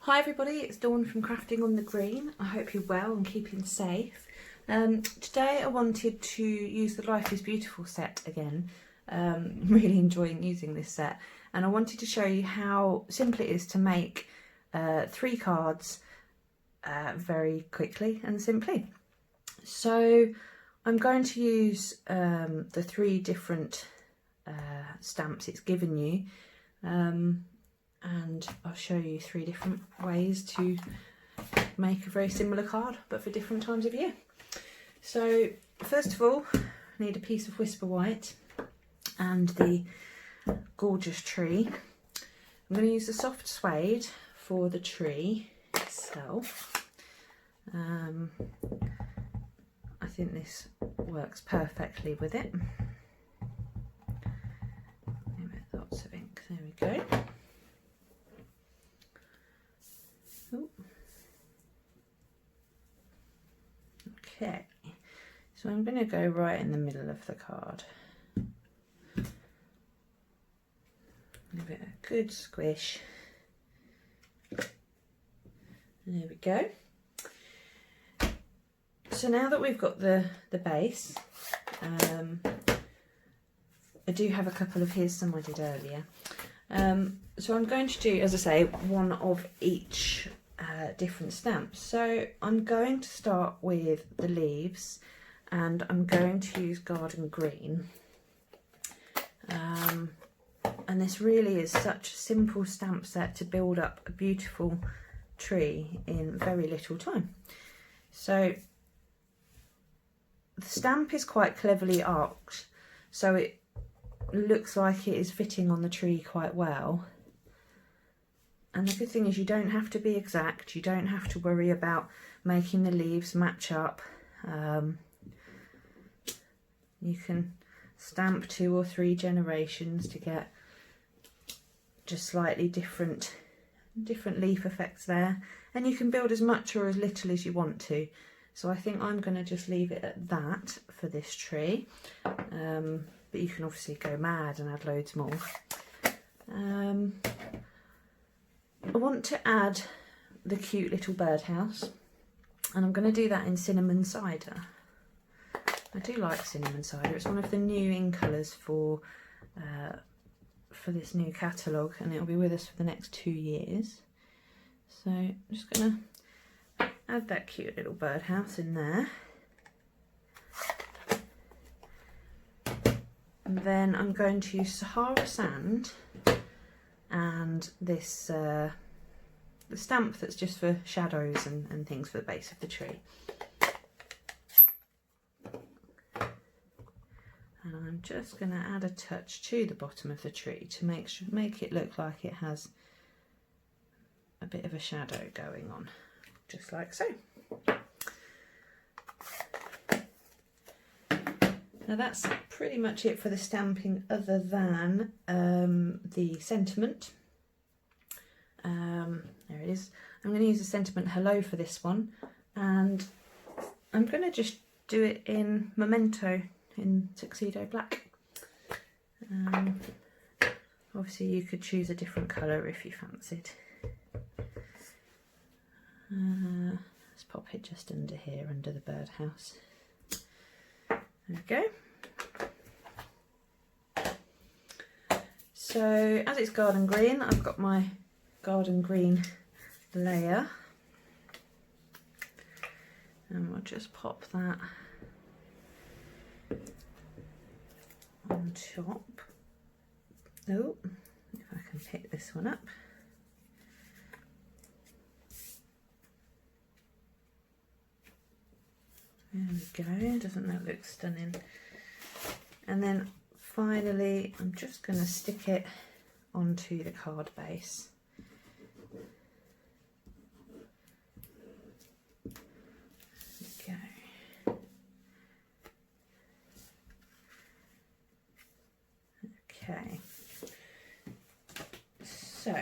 Hi everybody, it's Dawn from Crafting on the Green. I hope you're well and keeping safe. Today I wanted to use the Life is Beautiful set again. Really enjoying using this set, and I wanted to show you how simple it is to make 3 cards very quickly and simply. So I'm going to use the 3 different stamps it's given you, and I'll show you 3 different ways to make a very similar card but for different times of year. So first of all, I need a piece of Whisper White and the gorgeous tree. I'm going to use the soft suede for the tree itself. I think this works perfectly with it. Lots of ink, there we go. Ooh. Okay, so I'm going to go right in the middle of the card. Give it a good squish. There we go. So now that we've got the base, I do have a couple of his, some I did earlier. So I'm going to do, as I say, one of each different stamps. So I'm going to start with the leaves, and I'm going to use Garden Green. And this really is such a simple stamp set to build up a beautiful tree in very little time. So the stamp is quite cleverly arched, so it looks like it is fitting on the tree quite well. And the good thing is you don't have to be exact, you don't have to worry about making the leaves match up. You can stamp 2 or 3 generations to get just slightly different leaf effects there, and you can build as much or as little as you want to. So I think I'm going to just leave it at that for this tree, but you can obviously go mad and add loads more. I want to add the cute little birdhouse, and I'm going to do that in Cinnamon Cider. I do like Cinnamon Cider, it's one of the new in colours for this new catalogue, and it'll be with us for the next 2 years. So I'm just going to add that cute little birdhouse in there. And then I'm going to use Sahara Sand and this the stamp that's just for shadows and things for the base of the tree. And I'm just going to add a touch to the bottom of the tree to make it look like it has a bit of a shadow going on, just like so. Now that's pretty much it for the stamping, other than the sentiment. There it is. I'm going to use the sentiment hello for this one, and I'm going to just do it in Memento in Tuxedo Black. Obviously you could choose a different colour if you fancied. Let's pop it just under here, under the birdhouse. There we go. So as it's Garden Green, I've got my Garden Green layer, and we'll just pop that on top. Oh, if I can pick this one up. There we go, doesn't that look stunning? And then finally I'm just going to stick it onto the card base. There we go. Okay, so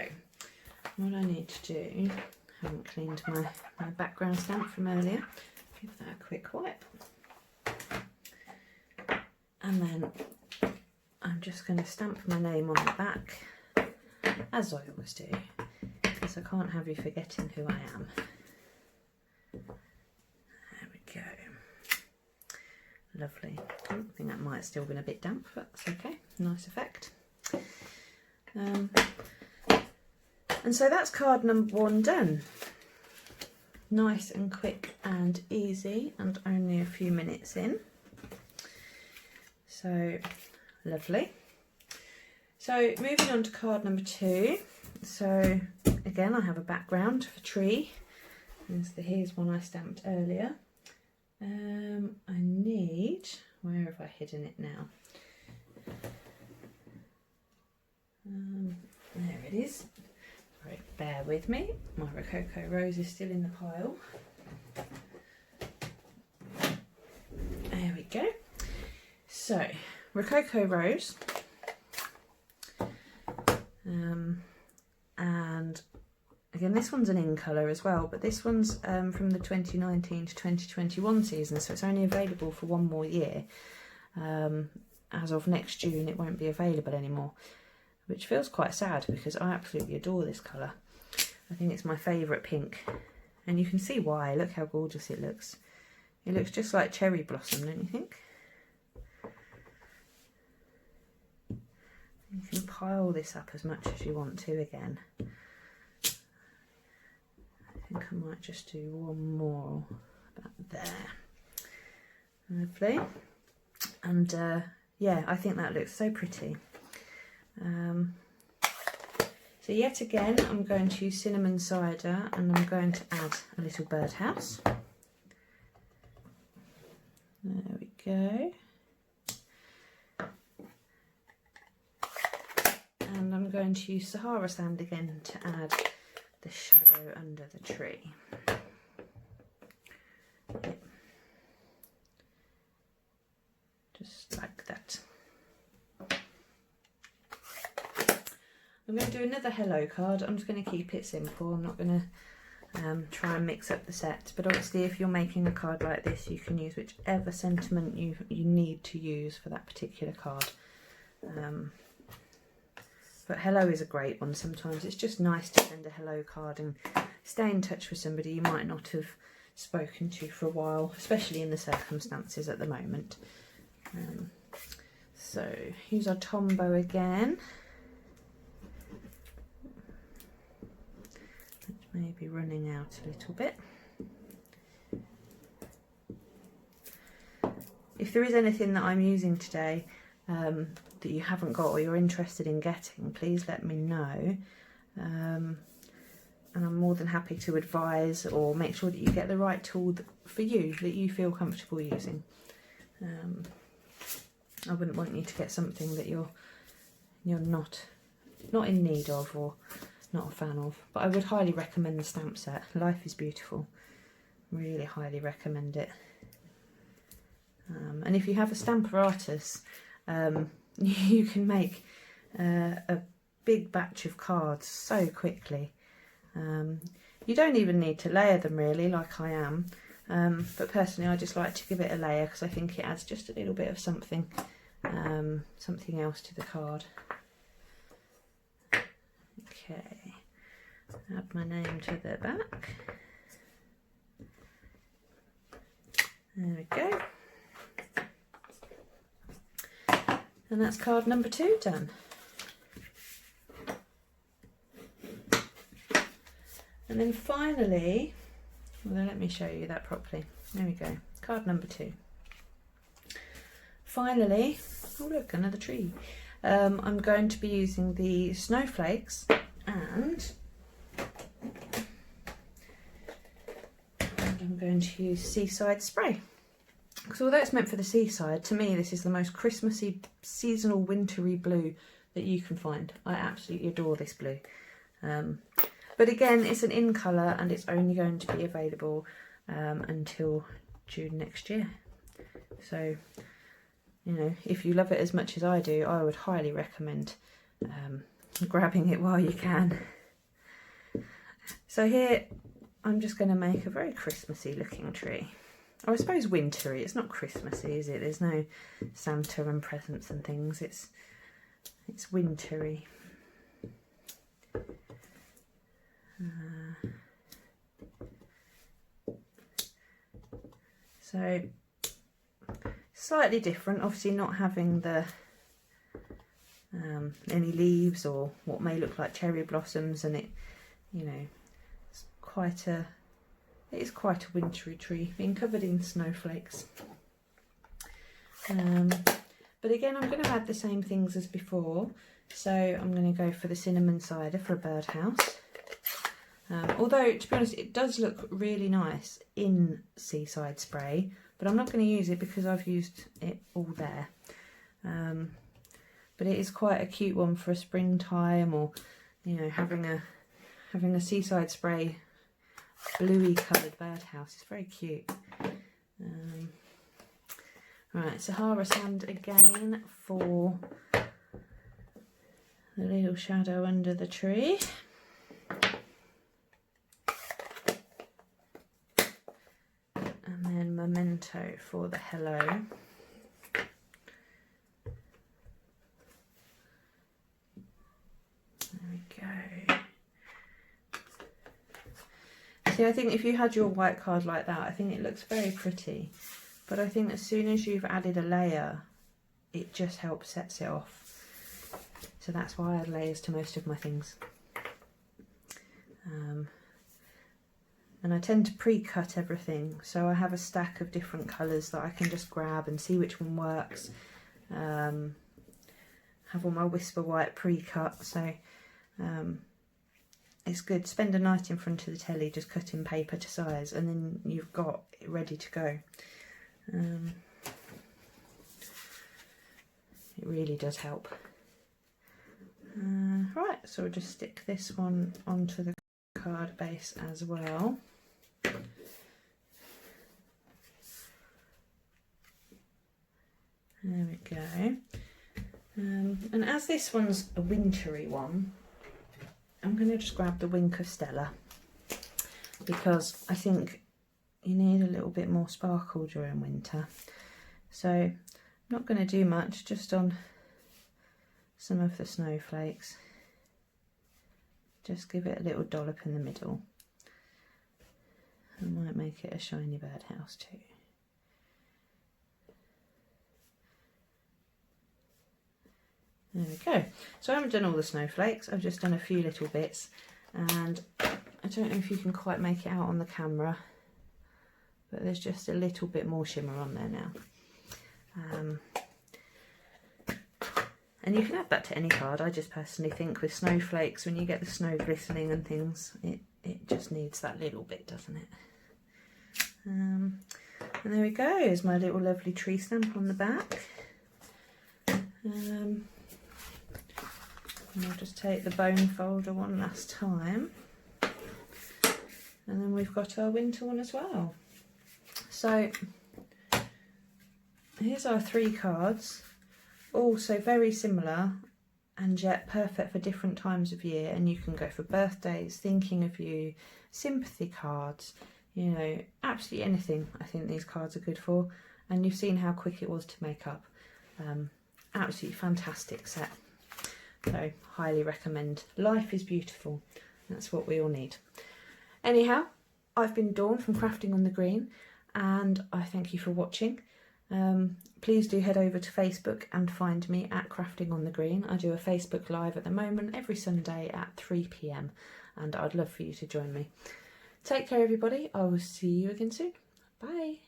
what I need to do, I haven't cleaned my background stamp from earlier, give that a quick wipe, and then I'm just going to stamp my name on the back, as I always do, because because I can't have you forgetting who I am. There we go. Lovely. I think that might have still been a bit damp, but that's okay. Nice effect. And so that's card number 1 done. Nice and quick and easy, and only a few minutes in. So lovely. So moving on to card number 2. So again, I have a background of a tree. Here's one I stamped earlier. I need, where have I hidden it now? There it is. Right, bear with me. My Rococo Rose is still in the pile. There we go. So, Rococo Rose. And again, this one's an in colour as well, but this one's from the 2019 to 2021 season, so it's only available for 1 more year. As of next June, it won't be available anymore, which feels quite sad because I absolutely adore this colour. I think it's my favourite pink, and you can see why. Look how gorgeous it looks. It looks just like cherry blossom, don't you think? You can pile this up as much as you want to again. I think I might just do 1 more about there. Lovely. And yeah, I think that looks so pretty. So yet again, I'm going to use cinnamon cider, and I'm going to add a little birdhouse. There we go. And I'm going to use Sahara sand again to add the shadow under the tree. Yep. Just like that. I'm going to do another hello card. I'm just going to keep it simple. I'm not going to try and mix up the set, but obviously if you're making a card like this, you can use whichever sentiment you need to use for that particular card. But hello is a great one. Sometimes it's just nice to send a hello card and stay in touch with somebody you might not have spoken to for a while, especially in the circumstances at the moment. So use our Tombow again. It's maybe running out a little bit. If there is anything that I'm using today that you haven't got or you're interested in getting, please let me know. And I'm more than happy to advise or make sure that you get the right tool for you, that you feel comfortable using. I wouldn't want you to get something that you're not in need of or not a fan of. But I would highly recommend the stamp set. Life is Beautiful. Really highly recommend it. And if you have a Stamparatus, you can make a big batch of cards so quickly. You don't even need to layer them really, like I am. But personally, I just like to give it a layer because I think it adds just a little bit of something else to the card. Okay, add my name to the back. There we go. And that's card number 2 done. And then finally, well, let me show you that properly. There we go, card number 2. Finally, oh look, another tree. I'm going to be using the snowflakes and I'm going to use Seaside Spray. Because although it's meant for the seaside, to me this is the most Christmassy, seasonal, wintry blue that you can find. I absolutely adore this blue. But again, it's an in colour and it's only going to be available until June next year. So, you know, if you love it as much as I do, I would highly recommend grabbing it while you can. So here, I'm just going to make a very Christmassy looking tree. Or I suppose wintry. It's not Christmassy, is it? There's no Santa and presents and things. It's wintry. So slightly different, obviously not having the any leaves or what may look like cherry blossoms, and it, you know, it's quite a, it is quite a wintry tree, being covered in snowflakes. But again, I'm going to add the same things as before. So I'm going to go for the cinnamon cider for a birdhouse. Although, to be honest, it does look really nice in Seaside Spray, but I'm not going to use it because I've used it all there. But it is quite a cute one for a springtime, or, you know, having a Seaside Spray bluey coloured birdhouse. It's very cute. Right, Sahara Sand again for the little shadow under the tree. And then Memento for the hello. There we go. See, I think if you had your white card like that, I think it looks very pretty. But I think as soon as you've added a layer, it just helps sets it off. So that's why I add layers to most of my things. And I tend to pre-cut everything, so I have a stack of different colours that I can just grab and see which one works. Have all my Whisper White pre-cut, so it's good. Spend a night in front of the telly just cutting paper to size, and then you've got it ready to go. It really does help. Right, so we'll just stick this one onto the card base as well. There we go. And as this one's a wintry one, I'm going to just grab the Wink of Stella, because I think you need a little bit more sparkle during winter. So I'm not going to do much, just on some of the snowflakes. Just give it a little dollop in the middle. I might make it a shiny birdhouse too. There we go. So I haven't done all the snowflakes, I've just done a few little bits, and I don't know if you can quite make it out on the camera, but there's just a little bit more shimmer on there now. And you can add that to any card. I just personally think with snowflakes, when you get the snow glistening and things, it just needs that little bit, doesn't it? And there we go, is my little lovely tree stamp on the back. And I'll just take the bone folder one last time. And then we've got our winter one as well. So here's our 3 cards, all so very similar and yet perfect for different times of year. And you can go for birthdays, thinking of you, sympathy cards, you know, absolutely anything I think these cards are good for. And you've seen how quick it was to make up. Absolutely fantastic set. So highly recommend. Life is beautiful. That's what we all need. Anyhow, I've been Dawn from Crafting on the Green, and I thank you for watching. Please do head over to Facebook and find me at Crafting on the Green. I do a Facebook Live at the moment every Sunday at 3 PM, and I'd love for you to join me. Take care everybody. I will see you again soon. Bye.